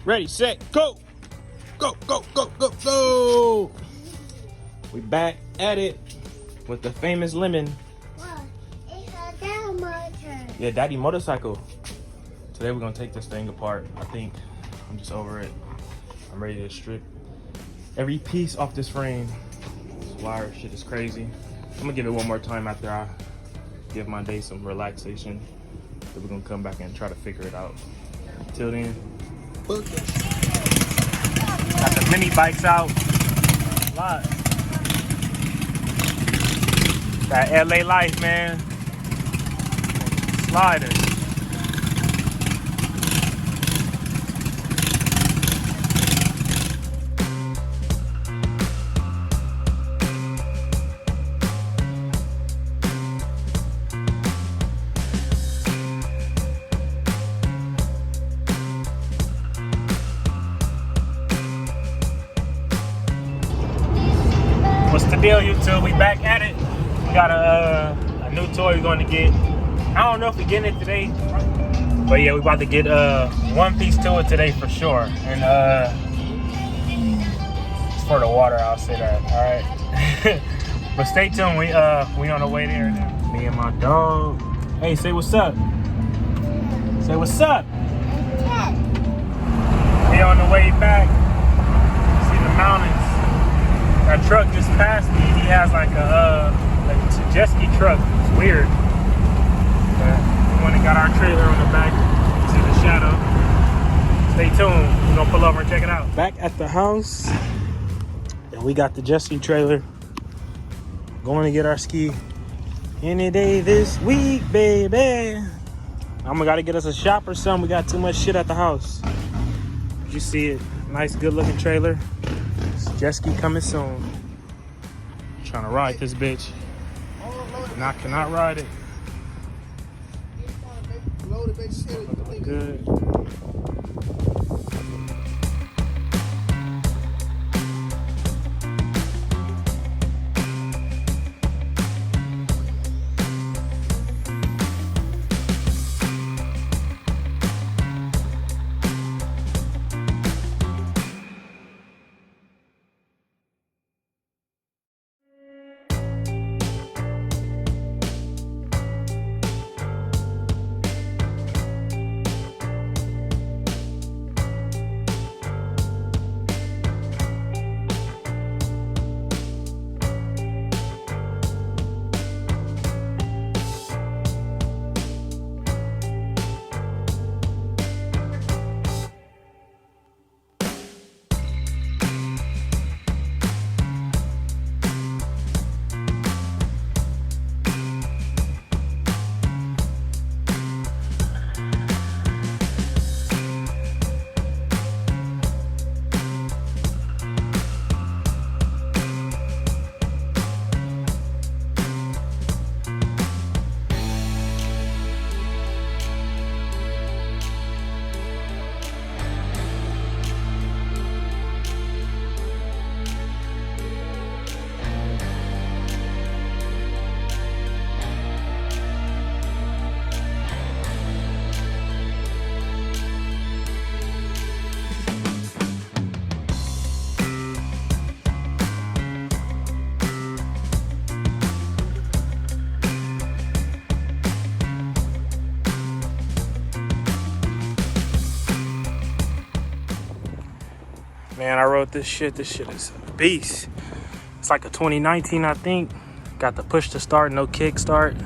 Ready, set, go! Go, go, go, go, go! We back at it with the famous lemon. What? It's a daddy motor. Yeah, daddy motorcycle. Today we're gonna take this thing apart. I think I'm just over it. I'm ready to strip every piece off this frame. This wire shit is crazy. I'm gonna give it one more time after I give my day some relaxation. Then we're gonna come back and try to figure it out. Till then, got the mini bikes out. Lot. That LA life, man. Sliders. What's the deal, YouTube? We back at it. We got a new toy we're going to get. I don't know if we're getting it today, but yeah, we about to get one piece to it today for sure. And it's for the water, I'll say that. All right. But stay tuned. We on the way there now. Me and my dog. Hey, say what's up. Say what's up. We on the way back. See the mountains. That truck just passed me. He has like a jet ski truck. It's weird. But we went and got our trailer on the back. See the shadow. Stay tuned. We're gonna pull over and check it out. Back at the house, and we got the jet ski trailer. Going to get our ski any day this week, baby. I'm gotta get us a shop or something. We got too much shit at the house. You see it? Nice, good looking trailer. Jet ski coming soon. Trying to ride this bitch. And I cannot ride it. Looking good. Man, I wrote this shit. This shit is a beast. It's like a 2019, I think. Got the push to start, no kick start.